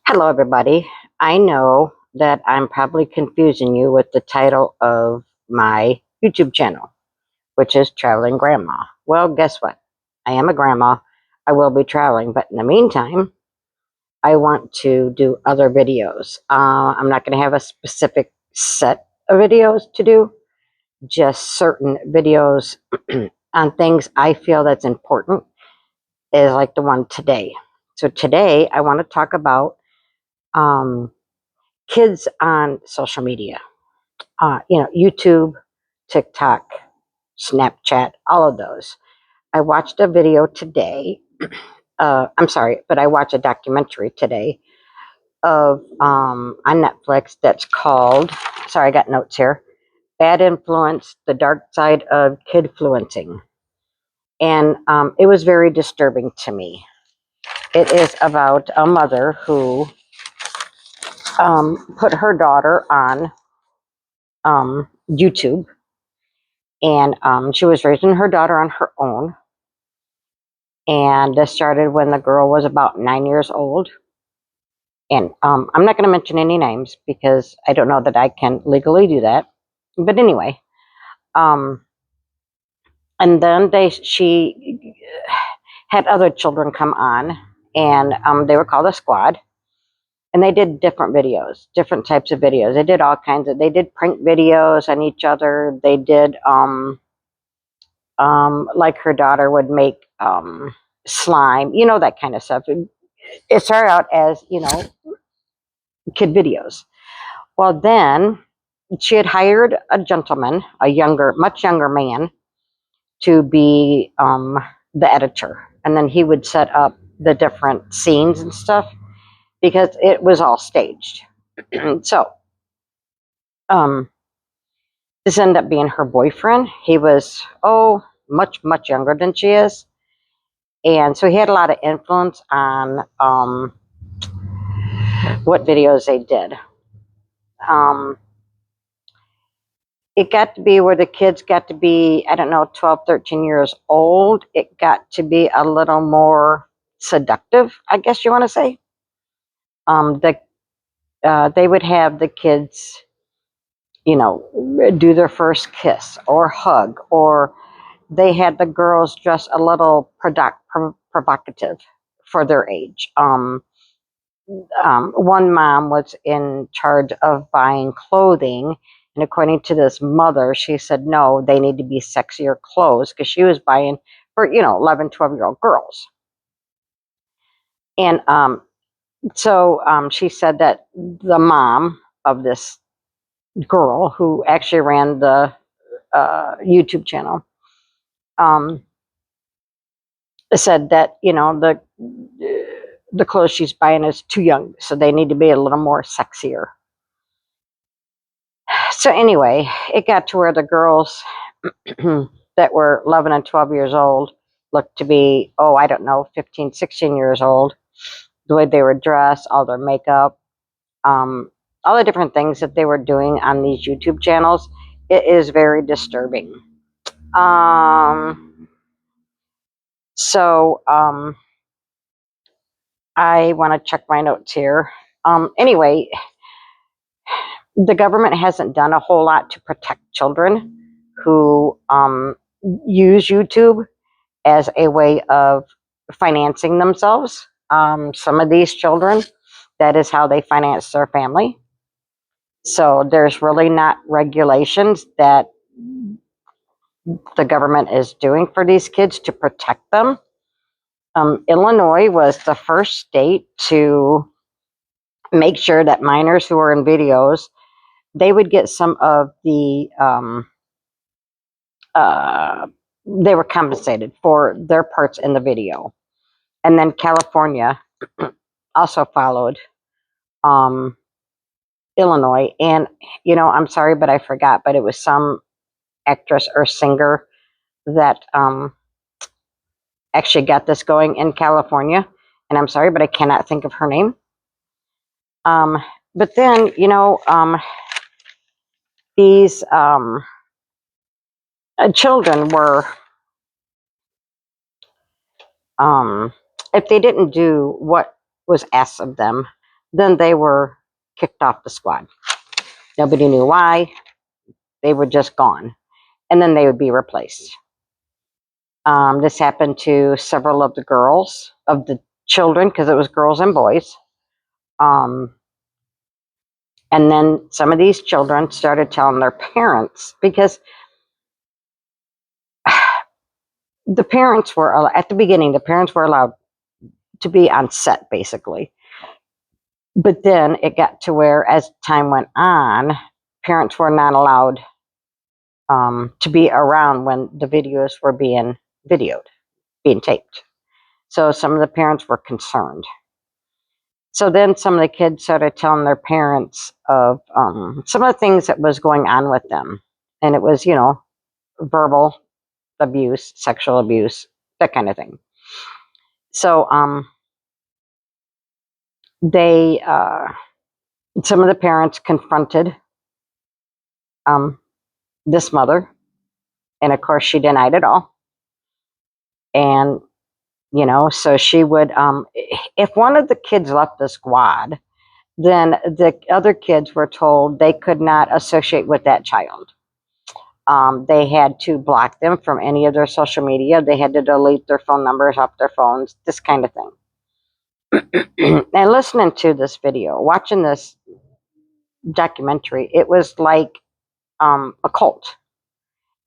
Hello, everybody. I know that I'm probably confusing you with the title of my YouTube channel, which is Traveling Grandma. Well, guess what? I am a grandma. I will be traveling, but in the meantime, I want to do other videos. I'm not going to have a specific set of videos to do, just certain videos on things I feel that's important, is like the one today. So today, I want to talk about um, kids on social media, YouTube, TikTok, Snapchat, all of those. I watched a video today. I'm sorry, but I watched a documentary today of on Netflix that's called. Sorry, I got notes here. Bad Influence: The Dark Side of Kidfluencing, and it was very disturbing to me. It is about a mother who put her daughter on YouTube, and she was raising her daughter on her own. And this started when the girl was about 9 years old. And I'm not going to mention any names because I don't know that I can legally do that. But anyway, um, and then she had other children come on, and they were called a squad. And they did different videos, different types of videos. They did all kinds of. They did prank videos on each other. They did like her daughter would make slime, that kind of stuff. It started out as kid videos. Well, then she had hired a gentleman, much younger man, to be the editor, and then he would set up the different scenes and stuff because it was all staged. So um, this ended up being her boyfriend. He was much younger than she is, and so he had a lot of influence on what videos they did. Um, it got to be where the kids got to be, I don't know, 12, 13 years old. It got to be a little more seductive, I guess you want to say. They would have the kids, do their first kiss or hug, or they had the girls dress a little provocative for their age. One mom was in charge of buying clothing, and according to this mother, she said no, they need to be sexier clothes because she was buying for 11, 12-year-old girls. And so she said that the mom of this girl, who actually ran the YouTube channel, said that the clothes she's buying is too young, so they need to be a little more sexier. So anyway, it got to where the girls that were 11 and 12 years old looked to be, I don't know, 15, 16 years old. The way they were dressed, all their makeup, all the different things that they were doing on these YouTube channels, it is very disturbing. So I want to check my notes here. Anyway, the government hasn't done a whole lot to protect children who use YouTube as a way of financing themselves. Some of these children, that is how they finance their family. So there's really not regulations that the government is doing for these kids to protect them. Illinois was the first state to make sure that minors who were in videos, they would get some of the they were compensated for their parts in the video. And then California also followed Illinois. And, I'm sorry, but I forgot, but it was some actress or singer that actually got this going in California. And I'm sorry, but I cannot think of her name. But then, these children were, if they didn't do what was asked of them, then they were kicked off the squad. Nobody knew why. They were just gone. And then they would be replaced. This happened to several of the girls, of the children, because it was girls and boys. And then some of these children started telling their parents, because the parents were, at the beginning, the parents were allowed to be on set, basically. But then it got to where, as time went on, parents were not allowed to be around when the videos were being videoed, being taped. So some of the parents were concerned. So then some of the kids started telling their parents of some of the things that was going on with them. And it was, verbal abuse, sexual abuse, that kind of thing. So they, some of the parents confronted this mother. And of course, she denied it all. And, so she would, if one of the kids left the squad, then the other kids were told they could not associate with that child. They had to block them from any of their social media. They had to delete their phone numbers off their phones, this kind of thing. And listening to this video, watching this documentary, it was like a cult.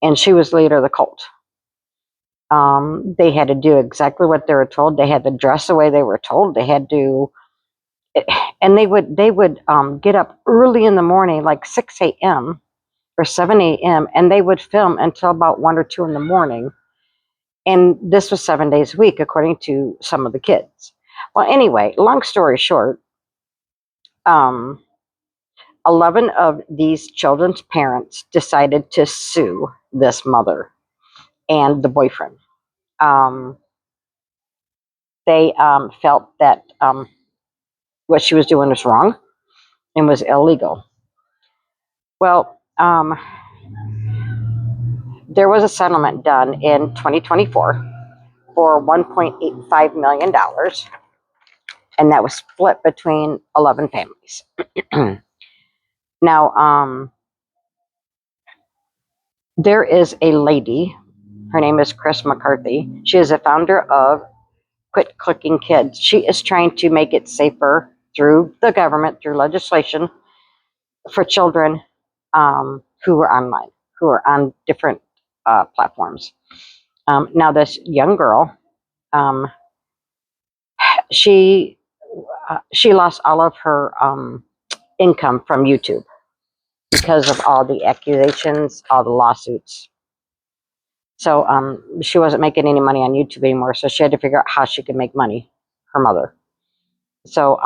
And she was leader of the cult. They had to do exactly what they were told. They had to dress the way they were told. They had to, and they would get up early in the morning, like 6 a.m. or 7 a.m., and they would film until about 1 or 2 in the morning. And this was 7 days a week, according to some of the kids. Well, anyway, long story short, 11 of these children's parents decided to sue this mother and the boyfriend. They felt that what she was doing was wrong and was illegal. Well, there was a settlement done in 2024 for $1.85 million, and that was split between 11 families. Now, there is a lady, her name is Chris McCarthy. She is a founder of Quit Clicking Kids. She is trying to make it safer through the government, through legislation, for children who are online, who are on different platforms. Now, this young girl, she lost all of her income from YouTube because of all the accusations, all the lawsuits. So she wasn't making any money on YouTube anymore, so she had to figure out how she could make money, her mother. So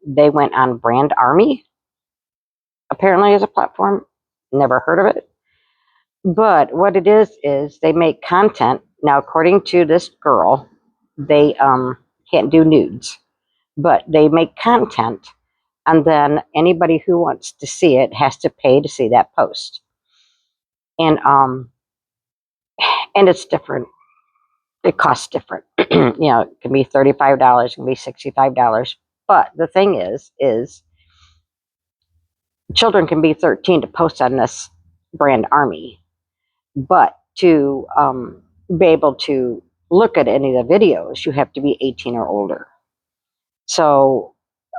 they went on Brand Army, apparently, as a platform. Never heard of it. But what it is they make content. Now, according to this girl, they can't do nudes, but they make content, and then anybody who wants to see it has to pay to see that post. And it's different. It costs different. It can be $35, it can be $65. But the thing is children can be 13 to post on this Brand Army. But to be able to look at any of the videos, you have to be 18 or older. So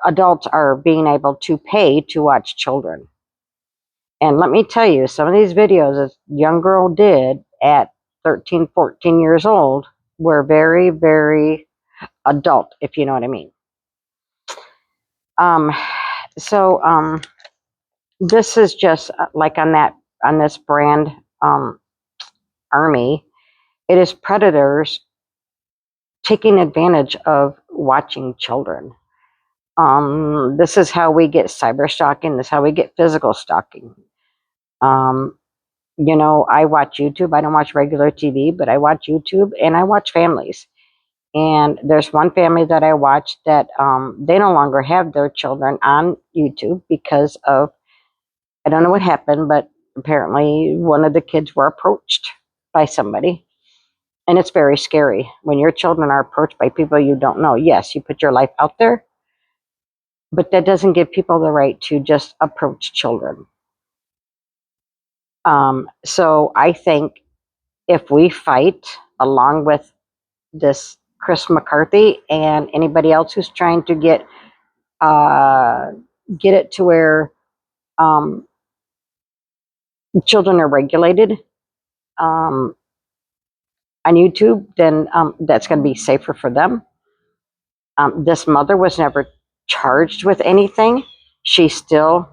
adults are being able to pay to watch children. And let me tell you, some of these videos this young girl did at 13, 14 years old were very, very adult, if you know what I mean. So this is just like on this Brand Army, it is predators taking advantage of watching children. This is how we get cyber stalking. This is how we get physical stalking. I watch YouTube. I don't watch regular TV, but I watch YouTube and I watch families. And there's one family that I watched that they no longer have their children on YouTube because of, I don't know what happened, but apparently one of the kids were approached by somebody. And it's very scary when your children are approached by people you don't know. Yes, you put your life out there, But that doesn't give people the right to just approach children. So I think if we fight along with this Chris McCarthy and anybody else who's trying to uh, get it to where um, children are regulated um, on YouTube, then that's going to be safer for them. This mother was never charged with anything. She still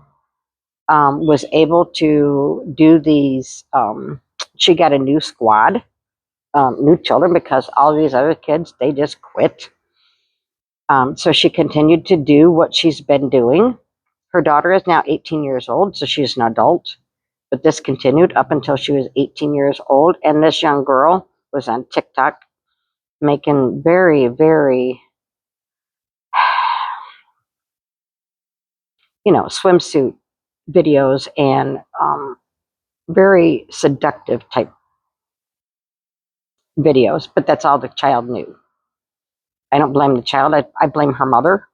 was able to do these. She got a new squad, new children, because all these other kids, they just quit. So she continued to do what she's been doing. Her daughter is now 18 years old, so she's an adult. But this continued up until she was 18 years old. And this young girl was on TikTok making very, very, swimsuit videos and very seductive type videos. But that's all the child knew. I don't blame the child. I blame her mother.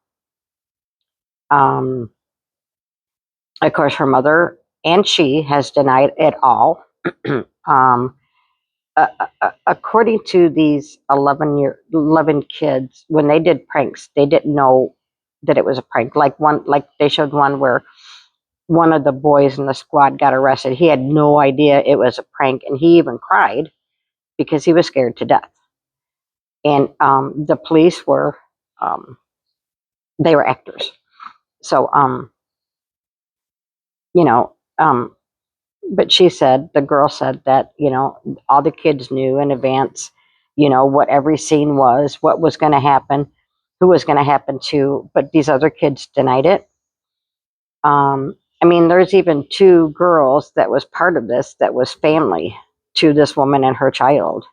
Um, of course, her mother and she has denied it all. um, According to these 11 kids, when they did pranks, they didn't know that it was a prank. Like they showed one where one of the boys in the squad got arrested. He had no idea it was a prank, and he even cried because he was scared to death. And the police were, they were actors. So, you know, but the girl said that, all the kids knew in advance, what every scene was, what was going to happen, who was going to happen to, but these other kids denied it. I mean, there's even two girls that was part of this that was family to this woman and her child,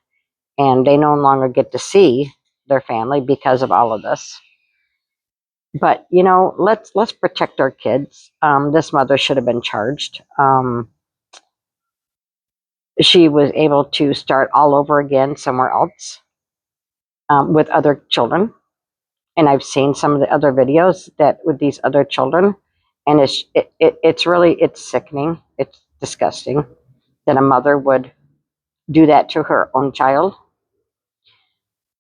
and they no longer get to see their family because of all of this. But let's protect our kids. This mother should have been charged. She was able to start all over again somewhere else with other children. And I've seen some of the other videos that with these other children, and it's sickening. It's disgusting that a mother would do that to her own child.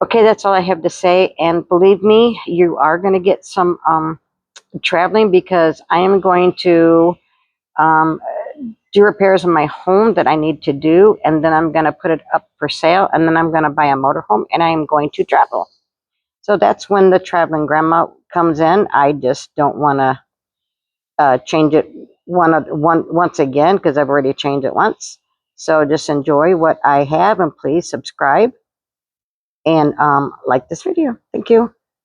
Okay, that's all I have to say. And believe me, you are going to get some traveling, because I am going to um, do repairs in my home that I need to do, and then I'm going to put it up for sale, and then I'm going to buy a motorhome, and I am going to travel. So that's when the traveling grandma comes in. I just don't want to change it once again, because I've already changed it once. So just enjoy what I have, and please subscribe and like this video. Thank you.